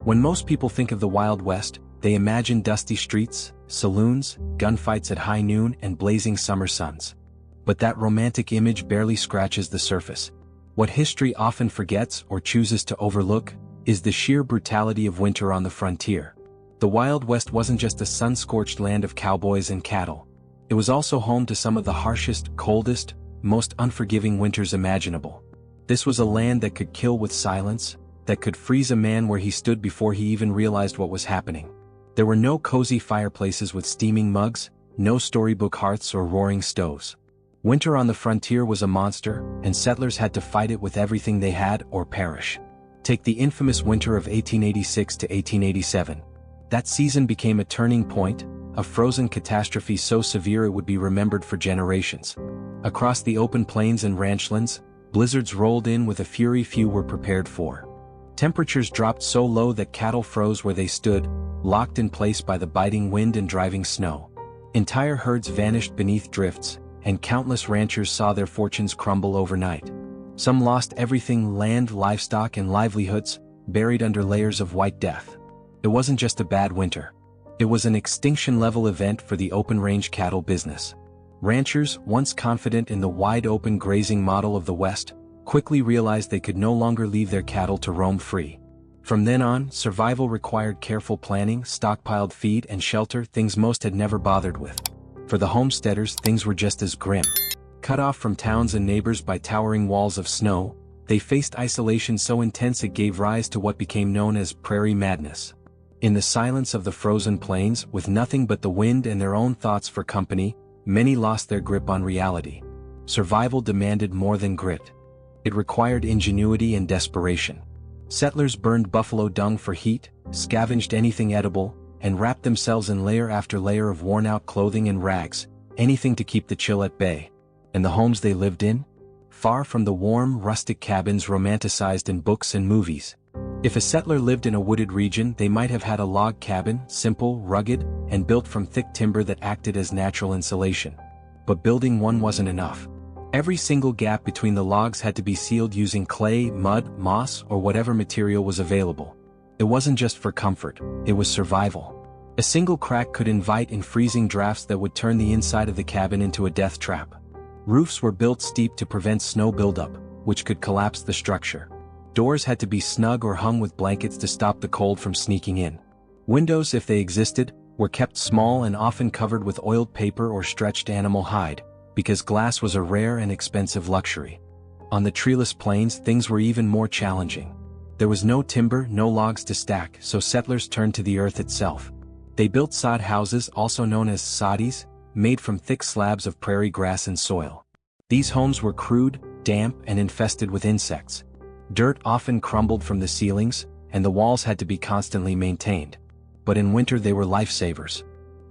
When most people think of the Wild West, they imagine dusty streets, saloons, gunfights at high noon, and blazing summer suns. But that romantic image barely scratches the surface. What history often forgets or chooses to overlook is the sheer brutality of winter on the frontier. The Wild West wasn't just a sun-scorched land of cowboys and cattle. It was also home to some of the harshest, coldest, most unforgiving winters imaginable. This was a land that could kill with silence, that could freeze a man where he stood before he even realized what was happening. There were no cozy fireplaces with steaming mugs, no storybook hearths or roaring stoves. Winter on the frontier was a monster, and settlers had to fight it with everything they had or perish. Take the infamous winter of 1886 to 1887. That season became a turning point, a frozen catastrophe so severe it would be remembered for generations. Across the open plains and ranchlands, blizzards rolled in with a fury few were prepared for. Temperatures dropped so low that cattle froze where they stood, locked in place by the biting wind and driving snow. Entire herds vanished beneath drifts, and countless ranchers saw their fortunes crumble overnight. Some lost everything: land, livestock, and livelihoods, buried under layers of white death. It wasn't just a bad winter. It was an extinction-level event for the open-range cattle business. Ranchers, once confident in the wide-open grazing model of the West, quickly realized they could no longer leave their cattle to roam free. From then on, survival required careful planning, stockpiled feed and shelter, things most had never bothered with. For the homesteaders, things were just as grim. Cut off from towns and neighbors by towering walls of snow, they faced isolation so intense it gave rise to what became known as prairie madness. In the silence of the frozen plains, with nothing but the wind and their own thoughts for company, many lost their grip on reality. Survival demanded more than grit. It required ingenuity and desperation. Settlers burned buffalo dung for heat, scavenged anything edible, and wrapped themselves in layer after layer of worn-out clothing and rags, anything to keep the chill at bay. And the homes they lived in? Far from the warm, rustic cabins romanticized in books and movies. If a settler lived in a wooded region, they might have had a log cabin, simple, rugged, and built from thick timber that acted as natural insulation. But building one wasn't enough. Every single gap between the logs had to be sealed using clay, mud, moss, or whatever material was available. It wasn't just for comfort, it was survival. A single crack could invite in freezing drafts that would turn the inside of the cabin into a death trap. Roofs were built steep to prevent snow buildup, which could collapse the structure. Doors had to be snug or hung with blankets to stop the cold from sneaking in. Windows, if they existed, were kept small and often covered with oiled paper or stretched animal hide, because glass was a rare and expensive luxury. On the treeless plains, things were even more challenging. There was no timber, no logs to stack, so settlers turned to the earth itself. They built sod houses, also known as soddies, made from thick slabs of prairie grass and soil. These homes were crude, damp, and infested with insects. Dirt often crumbled from the ceilings, and the walls had to be constantly maintained. But in winter they were lifesavers.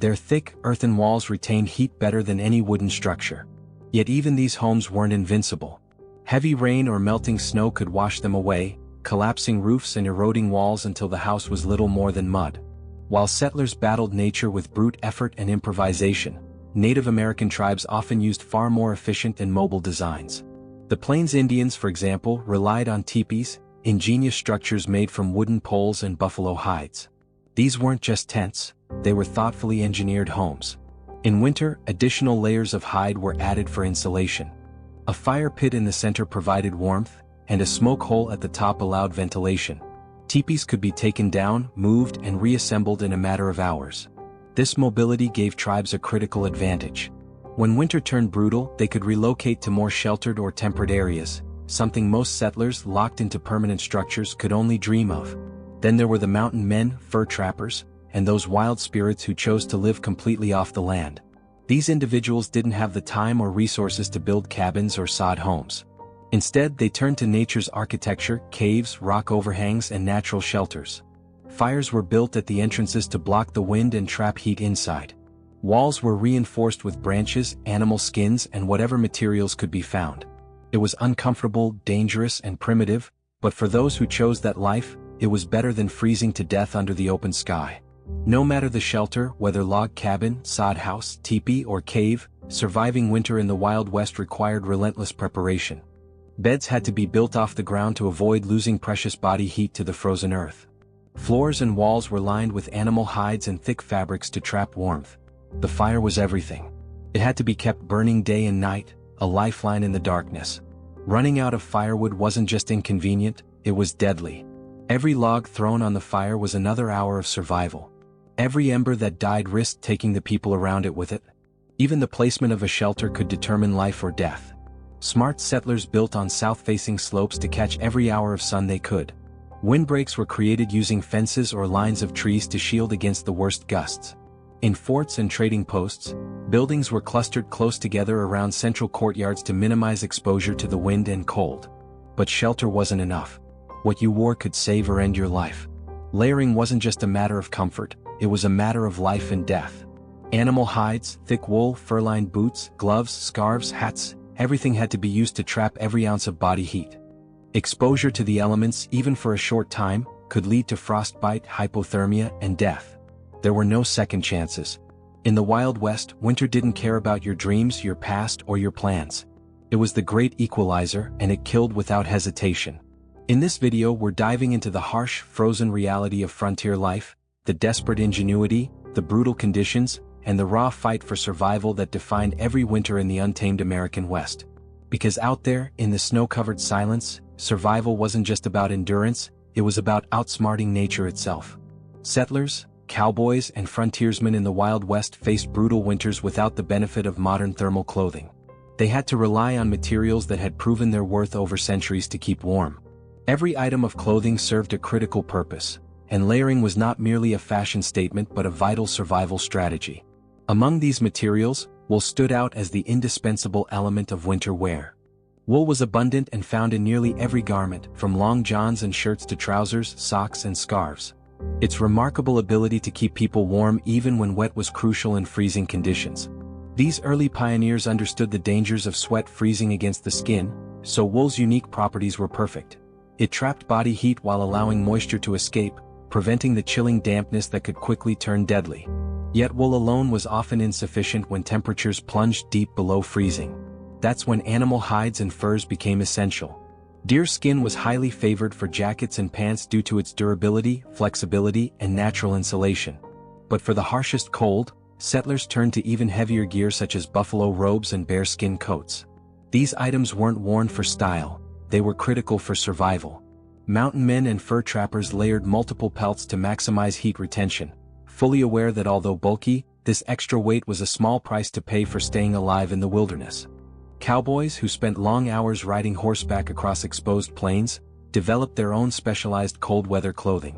Their thick, earthen walls retained heat better than any wooden structure. Yet even these homes weren't invincible. Heavy rain or melting snow could wash them away, collapsing roofs and eroding walls until the house was little more than mud. While settlers battled nature with brute effort and improvisation, Native American tribes often used far more efficient and mobile designs. The Plains Indians, for example, relied on teepees, ingenious structures made from wooden poles and buffalo hides. These weren't just tents, they were thoughtfully engineered homes. In winter, additional layers of hide were added for insulation. A fire pit in the center provided warmth, and a smoke hole at the top allowed ventilation. Teepees could be taken down, moved, and reassembled in a matter of hours. This mobility gave tribes a critical advantage. When winter turned brutal, they could relocate to more sheltered or temperate areas, something most settlers locked into permanent structures could only dream of. Then there were the mountain men, fur trappers, and those wild spirits who chose to live completely off the land. These individuals didn't have the time or resources to build cabins or sod homes. Instead, they turned to nature's architecture, caves, rock overhangs, and natural shelters. Fires were built at the entrances to block the wind and trap heat inside. Walls were reinforced with branches, animal skins, and whatever materials could be found. It was uncomfortable, dangerous, and primitive, but for those who chose that life, it was better than freezing to death under the open sky. No matter the shelter, whether log cabin, sod house, teepee, or cave, surviving winter in the Wild West required relentless preparation. Beds had to be built off the ground to avoid losing precious body heat to the frozen earth. Floors and walls were lined with animal hides and thick fabrics to trap warmth. The fire was everything. It had to be kept burning day and night, a lifeline in the darkness. Running out of firewood wasn't just inconvenient, it was deadly. Every log thrown on the fire was another hour of survival. Every ember that died risked taking the people around it with it. Even the placement of a shelter could determine life or death. Smart settlers built on south-facing slopes to catch every hour of sun they could. Windbreaks were created using fences or lines of trees to shield against the worst gusts. In forts and trading posts, buildings were clustered close together around central courtyards to minimize exposure to the wind and cold. But shelter wasn't enough. What you wore could save or end your life. Layering wasn't just a matter of comfort, it was a matter of life and death. Animal hides, thick wool, fur-lined boots, gloves, scarves, hats, everything had to be used to trap every ounce of body heat. Exposure to the elements, even for a short time, could lead to frostbite, hypothermia, and death. There were no second chances. In the Wild West, winter didn't care about your dreams, your past, or your plans. It was the great equalizer, and it killed without hesitation. In this video, we're diving into the harsh, frozen reality of frontier life, the desperate ingenuity, the brutal conditions, and the raw fight for survival that defined every winter in the untamed American West. Because out there, in the snow-covered silence, survival wasn't just about endurance, it was about outsmarting nature itself. Settlers, cowboys, and frontiersmen in the Wild West faced brutal winters without the benefit of modern thermal clothing. They had to rely on materials that had proven their worth over centuries to keep warm. Every item of clothing served a critical purpose, and layering was not merely a fashion statement but a vital survival strategy. Among these materials, wool stood out as the indispensable element of winter wear. Wool was abundant and found in nearly every garment, from long johns and shirts to trousers, socks, and scarves. Its remarkable ability to keep people warm even when wet was crucial in freezing conditions. These early pioneers understood the dangers of sweat freezing against the skin, so wool's unique properties were perfect. It trapped body heat while allowing moisture to escape, preventing the chilling dampness that could quickly turn deadly. Yet wool alone was often insufficient when temperatures plunged deep below freezing. That's when animal hides and furs became essential. Deer skin was highly favored for jackets and pants due to its durability, flexibility, and natural insulation. But for the harshest cold, settlers turned to even heavier gear such as buffalo robes and bearskin coats. These items weren't worn for style, they were critical for survival. Mountain men and fur trappers layered multiple pelts to maximize heat retention, fully aware that although bulky, this extra weight was a small price to pay for staying alive in the wilderness. Cowboys, who spent long hours riding horseback across exposed plains, developed their own specialized cold-weather clothing.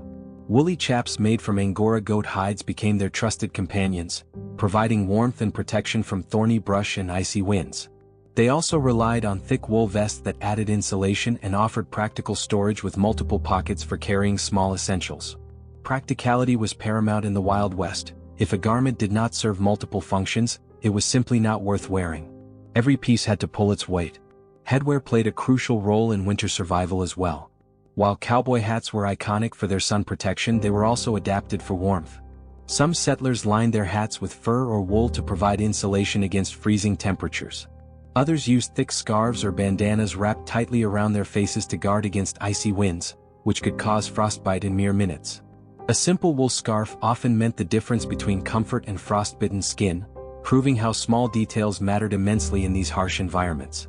Woolly chaps made from Angora goat hides became their trusted companions, providing warmth and protection from thorny brush and icy winds. They also relied on thick wool vests that added insulation and offered practical storage with multiple pockets for carrying small essentials. Practicality was paramount in the Wild West. If a garment did not serve multiple functions, it was simply not worth wearing. Every piece had to pull its weight. Headwear played a crucial role in winter survival as well. While cowboy hats were iconic for their sun protection, they were also adapted for warmth. Some settlers lined their hats with fur or wool to provide insulation against freezing temperatures. Others used thick scarves or bandanas wrapped tightly around their faces to guard against icy winds, which could cause frostbite in mere minutes. A simple wool scarf often meant the difference between comfort and frostbitten skin, proving how small details mattered immensely in these harsh environments.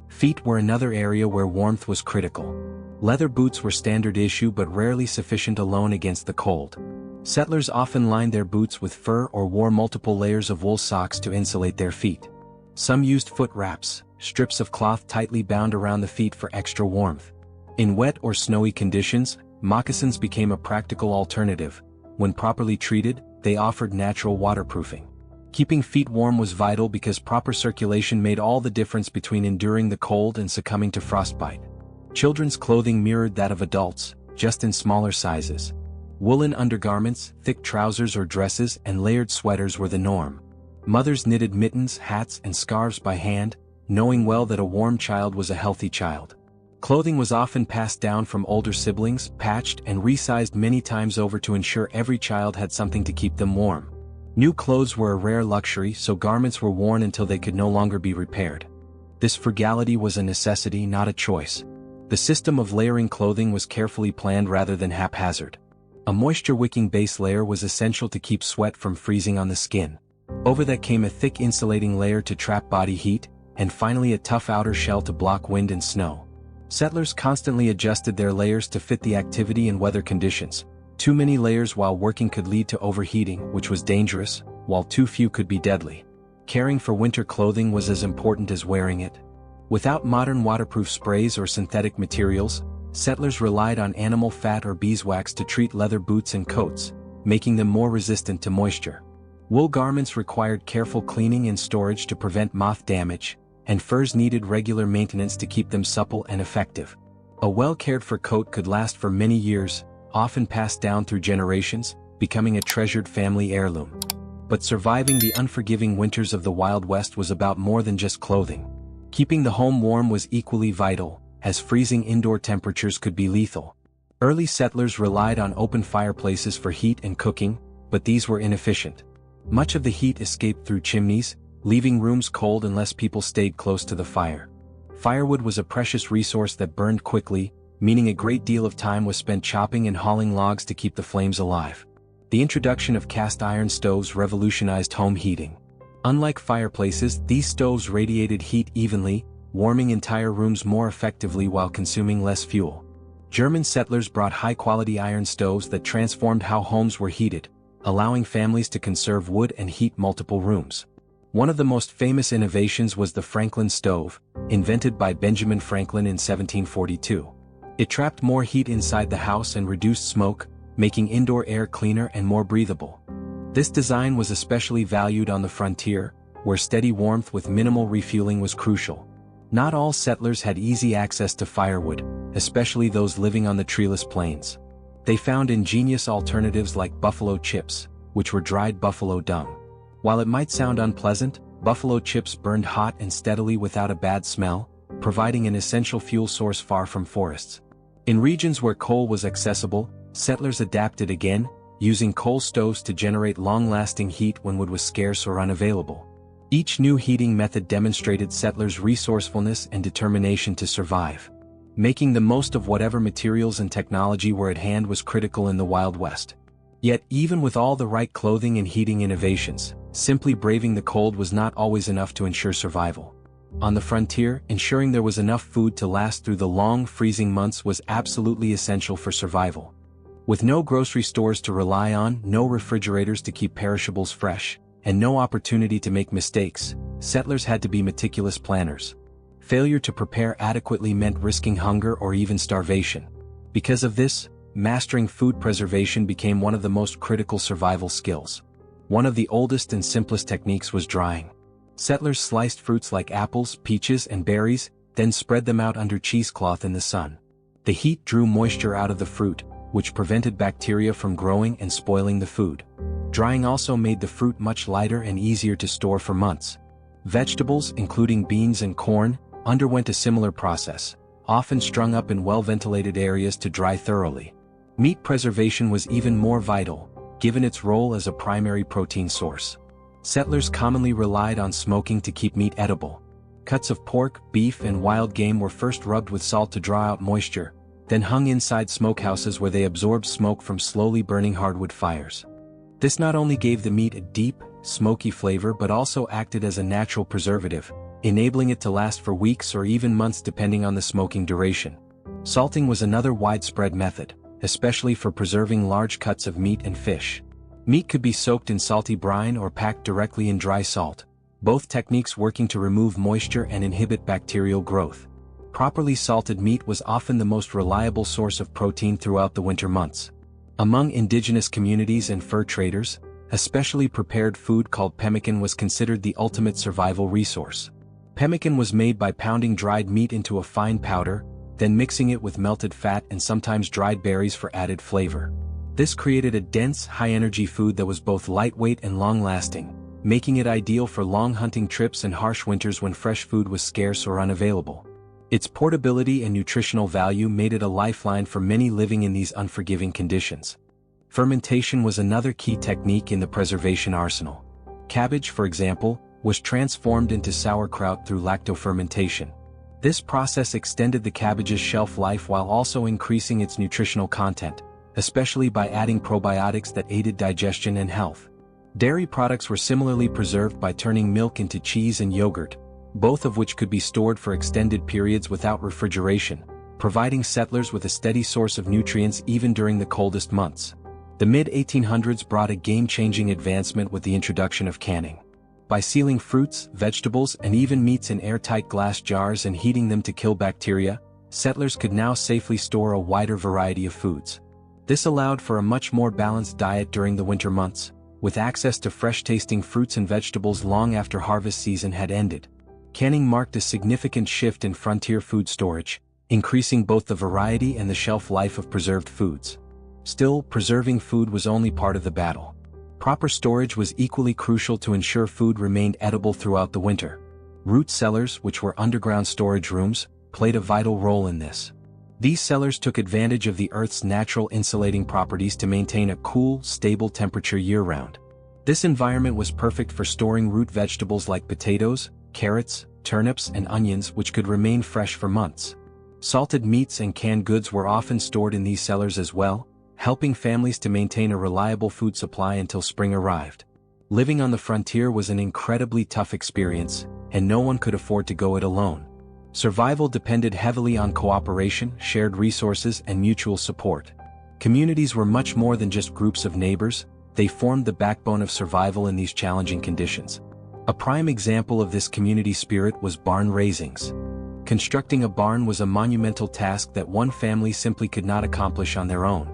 Feet were another area where warmth was critical. Leather boots were standard issue but rarely sufficient alone against the cold. Settlers often lined their boots with fur or wore multiple layers of wool socks to insulate their feet. Some used foot wraps, strips of cloth tightly bound around the feet for extra warmth. In wet or snowy conditions, moccasins became a practical alternative. When properly treated, they offered natural waterproofing. Keeping feet warm was vital because proper circulation made all the difference between enduring the cold and succumbing to frostbite. Children's clothing mirrored that of adults, just in smaller sizes. Woolen undergarments, thick trousers or dresses, and layered sweaters were the norm. Mothers knitted mittens, hats, and scarves by hand, knowing well that a warm child was a healthy child. Clothing was often passed down from older siblings, patched and resized many times over to ensure every child had something to keep them warm. New clothes were a rare luxury, so garments were worn until they could no longer be repaired. This frugality was a necessity, not a choice. The system of layering clothing was carefully planned rather than haphazard. A moisture-wicking base layer was essential to keep sweat from freezing on the skin. Over that came a thick insulating layer to trap body heat, and finally a tough outer shell to block wind and snow. Settlers constantly adjusted their layers to fit the activity and weather conditions. Too many layers while working could lead to overheating, which was dangerous, while too few could be deadly. Caring for winter clothing was as important as wearing it. Without modern waterproof sprays or synthetic materials, settlers relied on animal fat or beeswax to treat leather boots and coats, making them more resistant to moisture. Wool garments required careful cleaning and storage to prevent moth damage, and furs needed regular maintenance to keep them supple and effective. A well-cared-for coat could last for many years, often passed down through generations, becoming a treasured family heirloom. But surviving the unforgiving winters of the Wild West was about more than just clothing. Keeping the home warm was equally vital, as freezing indoor temperatures could be lethal. Early settlers relied on open fireplaces for heat and cooking, but these were inefficient. Much of the heat escaped through chimneys, leaving rooms cold unless people stayed close to the fire. Firewood was a precious resource that burned quickly, meaning a great deal of time was spent chopping and hauling logs to keep the flames alive. The introduction of cast iron stoves revolutionized home heating. Unlike fireplaces, these stoves radiated heat evenly, warming entire rooms more effectively while consuming less fuel. German settlers brought high-quality iron stoves that transformed how homes were heated, allowing families to conserve wood and heat multiple rooms. One of the most famous innovations was the Franklin stove, invented by Benjamin Franklin in 1742. It trapped more heat inside the house and reduced smoke, making indoor air cleaner and more breathable. This design was especially valued on the frontier, where steady warmth with minimal refueling was crucial. Not all settlers had easy access to firewood, especially those living on the treeless plains. They found ingenious alternatives like buffalo chips, which were dried buffalo dung. While it might sound unpleasant, buffalo chips burned hot and steadily without a bad smell, providing an essential fuel source far from forests. In regions where coal was accessible, settlers adapted again, using coal stoves to generate long-lasting heat when wood was scarce or unavailable. Each new heating method demonstrated settlers' resourcefulness and determination to survive. Making the most of whatever materials and technology were at hand was critical in the Wild West. Yet even with all the right clothing and heating innovations, simply braving the cold was not always enough to ensure survival. On the frontier, ensuring there was enough food to last through the long freezing months was absolutely essential for survival. With no grocery stores to rely on, no refrigerators to keep perishables fresh, and no opportunity to make mistakes, settlers had to be meticulous planners. Failure to prepare adequately meant risking hunger or even starvation. Because of this, mastering food preservation became one of the most critical survival skills. One of the oldest and simplest techniques was drying. Settlers sliced fruits like apples, peaches, and berries, then spread them out under cheesecloth in the sun. The heat drew moisture out of the fruit, which prevented bacteria from growing and spoiling the food. Drying also made the fruit much lighter and easier to store for months. Vegetables, including beans and corn, underwent a similar process, often strung up in well-ventilated areas to dry thoroughly. Meat preservation was even more vital, given its role as a primary protein source. Settlers commonly relied on smoking to keep meat edible. Cuts of pork, beef, and wild game were first rubbed with salt to draw out moisture, then hung inside smokehouses where they absorbed smoke from slowly burning hardwood fires. This not only gave the meat a deep, smoky flavor but also acted as a natural preservative, enabling it to last for weeks or even months depending on the smoking duration. Salting was another widespread method, especially for preserving large cuts of meat and fish. Meat could be soaked in salty brine or packed directly in dry salt, both techniques working to remove moisture and inhibit bacterial growth. Properly salted meat was often the most reliable source of protein throughout the winter months. Among indigenous communities and fur traders, a specially prepared food called pemmican was considered the ultimate survival resource. Pemmican was made by pounding dried meat into a fine powder, then mixing it with melted fat and sometimes dried berries for added flavor. This created a dense, high-energy food that was both lightweight and long-lasting, making it ideal for long hunting trips and harsh winters when fresh food was scarce or unavailable. Its portability and nutritional value made it a lifeline for many living in these unforgiving conditions. Fermentation was another key technique in the preservation arsenal. Cabbage, for example, was transformed into sauerkraut through lactofermentation. This process extended the cabbage's shelf life while also increasing its nutritional content, especially by adding probiotics that aided digestion and health. Dairy products were similarly preserved by turning milk into cheese and yogurt, both of which could be stored for extended periods without refrigeration, providing settlers with a steady source of nutrients even during the coldest months. The mid-1800s brought a game-changing advancement with the introduction of canning. By sealing fruits, vegetables, and even meats in airtight glass jars and heating them to kill bacteria, settlers could now safely store a wider variety of foods. This allowed for a much more balanced diet during the winter months, with access to fresh-tasting fruits and vegetables long after harvest season had ended. Canning marked a significant shift in frontier food storage, increasing both the variety and the shelf life of preserved foods. Still, preserving food was only part of the battle. Proper storage was equally crucial to ensure food remained edible throughout the winter. Root cellars, which were underground storage rooms, played a vital role in this. These cellars took advantage of the Earth's natural insulating properties to maintain a cool, stable temperature year-round. This environment was perfect for storing root vegetables like potatoes, carrots, turnips, and onions, which could remain fresh for months. Salted meats and canned goods were often stored in these cellars as well, helping families to maintain a reliable food supply until spring arrived. Living on the frontier was an incredibly tough experience, and no one could afford to go it alone. Survival depended heavily on cooperation, shared resources, and mutual support. Communities were much more than just groups of neighbors, they formed the backbone of survival in these challenging conditions. A prime example of this community spirit was barn raisings. Constructing a barn was a monumental task that one family simply could not accomplish on their own.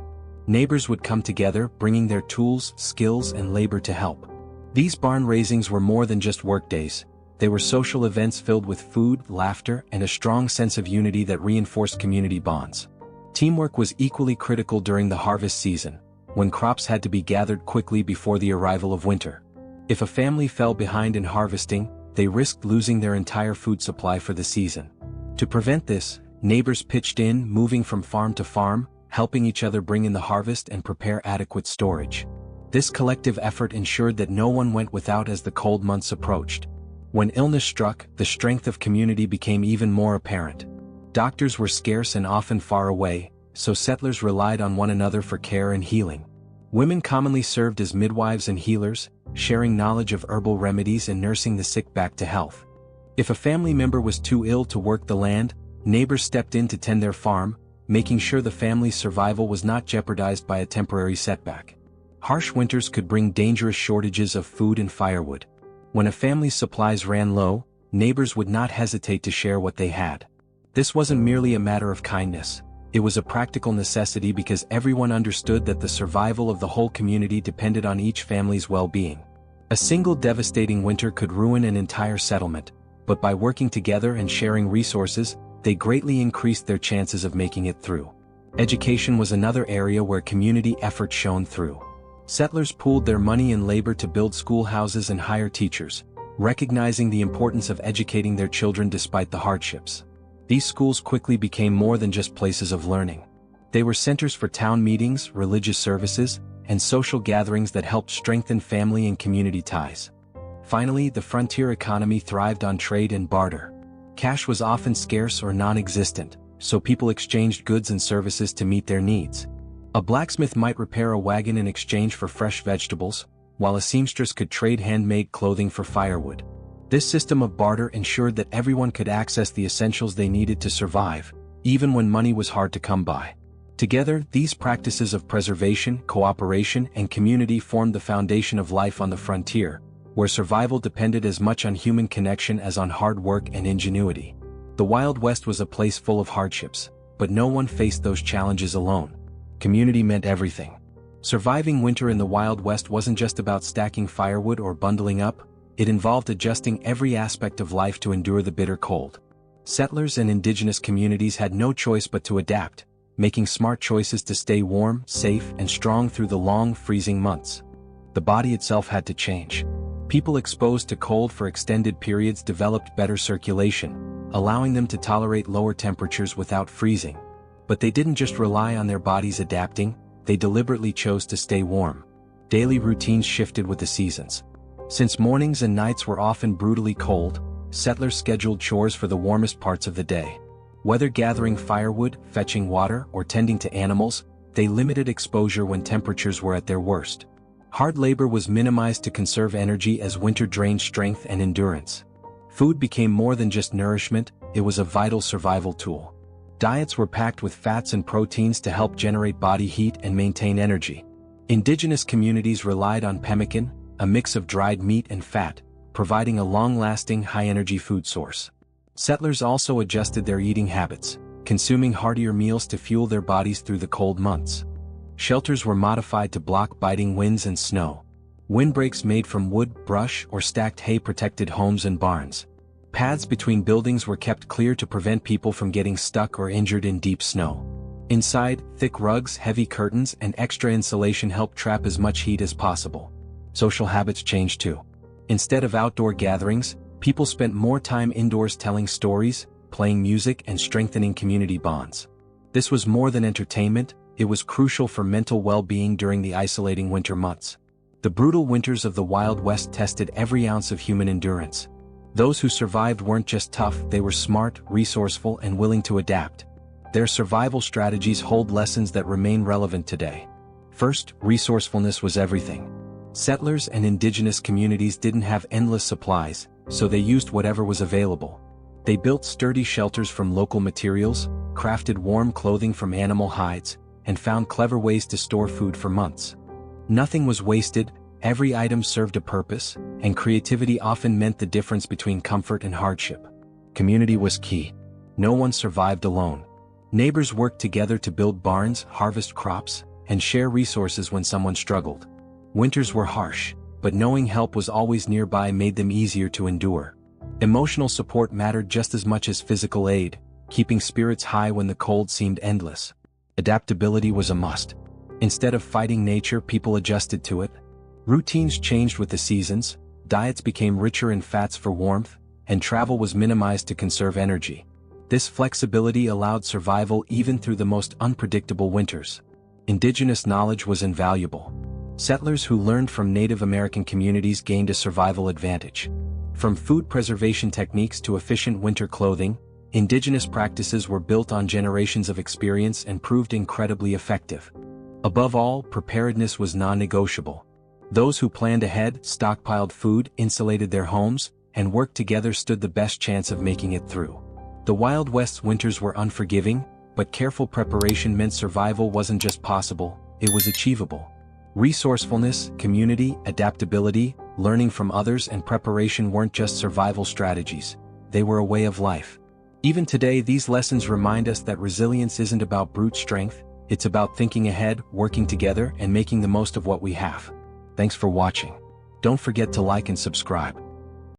Neighbors would come together, bringing their tools, skills, and labor to help. These barn raisings were more than just workdays. They were social events filled with food, laughter, and a strong sense of unity that reinforced community bonds. Teamwork was equally critical during the harvest season, when crops had to be gathered quickly before the arrival of winter. If a family fell behind in harvesting, they risked losing their entire food supply for the season. To prevent this, neighbors pitched in, moving from farm to farm, helping each other bring in the harvest and prepare adequate storage. This collective effort ensured that no one went without as the cold months approached. When illness struck, the strength of community became even more apparent. Doctors were scarce and often far away, so settlers relied on one another for care and healing. Women commonly served as midwives and healers, sharing knowledge of herbal remedies and nursing the sick back to health. If a family member was too ill to work the land, neighbors stepped in to tend their farm, making sure the family's survival was not jeopardized by a temporary setback. Harsh winters could bring dangerous shortages of food and firewood. When a family's supplies ran low, neighbors would not hesitate to share what they had. This wasn't merely a matter of kindness, it was a practical necessity because everyone understood that the survival of the whole community depended on each family's well-being. A single devastating winter could ruin an entire settlement, but by working together and sharing resources, they greatly increased their chances of making it through. Education was another area where community effort shone through. Settlers pooled their money and labor to build schoolhouses and hire teachers, recognizing the importance of educating their children despite the hardships. These schools quickly became more than just places of learning. They were centers for town meetings, religious services, and social gatherings that helped strengthen family and community ties. Finally, the frontier economy thrived on trade and barter. Cash was often scarce or non-existent, so people exchanged goods and services to meet their needs. A blacksmith might repair a wagon in exchange for fresh vegetables, while a seamstress could trade handmade clothing for firewood. This system of barter ensured that everyone could access the essentials they needed to survive, even when money was hard to come by. Together, these practices of preservation, cooperation, and community formed the foundation of life on the frontier, where survival depended as much on human connection as on hard work and ingenuity. The Wild West was a place full of hardships, but no one faced those challenges alone. Community meant everything. Surviving winter in the Wild West wasn't just about stacking firewood or bundling up, it involved adjusting every aspect of life to endure the bitter cold. Settlers and indigenous communities had no choice but to adapt, making smart choices to stay warm, safe, and strong through the long, freezing months. The body itself had to change. People exposed to cold for extended periods developed better circulation, allowing them to tolerate lower temperatures without freezing. But they didn't just rely on their bodies adapting, they deliberately chose to stay warm. Daily routines shifted with the seasons. Since mornings and nights were often brutally cold, settlers scheduled chores for the warmest parts of the day. Whether gathering firewood, fetching water, or tending to animals, they limited exposure when temperatures were at their worst. Hard labor was minimized to conserve energy as winter drained strength and endurance. Food became more than just nourishment, it was a vital survival tool. Diets were packed with fats and proteins to help generate body heat and maintain energy. Indigenous communities relied on pemmican, a mix of dried meat and fat, providing a long-lasting, high-energy food source. Settlers also adjusted their eating habits, consuming heartier meals to fuel their bodies through the cold months. Shelters were modified to block biting winds and snow. Windbreaks made from wood, brush, or stacked hay protected homes and barns. Paths between buildings were kept clear to prevent people from getting stuck or injured in deep snow. Inside, thick rugs, heavy curtains, and extra insulation helped trap as much heat as possible. Social habits changed too. Instead of outdoor gatherings, people spent more time indoors telling stories, playing music, and strengthening community bonds. This was more than entertainment, it was crucial for mental well-being during the isolating winter months. The brutal winters of the Wild West tested every ounce of human endurance. Those who survived weren't just tough, they were smart, resourceful, and willing to adapt. Their survival strategies hold lessons that remain relevant today. First, resourcefulness was everything. Settlers and indigenous communities didn't have endless supplies, so they used whatever was available. They built sturdy shelters from local materials, crafted warm clothing from animal hides, and found clever ways to store food for months. Nothing was wasted, every item served a purpose, and creativity often meant the difference between comfort and hardship. Community was key. No one survived alone. Neighbors worked together to build barns, harvest crops, and share resources when someone struggled. Winters were harsh, but knowing help was always nearby made them easier to endure. Emotional support mattered just as much as physical aid, keeping spirits high when the cold seemed endless. Adaptability was a must. Instead of fighting nature, people adjusted to it. Routines changed with the seasons, diets became richer in fats for warmth, and travel was minimized to conserve energy. This flexibility allowed survival even through the most unpredictable winters. Indigenous knowledge was invaluable. Settlers who learned from Native American communities gained a survival advantage. From food preservation techniques to efficient winter clothing, indigenous practices were built on generations of experience and proved incredibly effective. Above all, preparedness was non-negotiable. Those who planned ahead, stockpiled food, insulated their homes, and worked together stood the best chance of making it through. The Wild West's winters were unforgiving, but careful preparation meant survival wasn't just possible, it was achievable. Resourcefulness, community, adaptability, learning from others, and preparation weren't just survival strategies, they were a way of life. Even today, these lessons remind us that resilience isn't about brute strength, it's about thinking ahead, working together, and making the most of what we have. Thanks for watching. Don't forget to like and subscribe.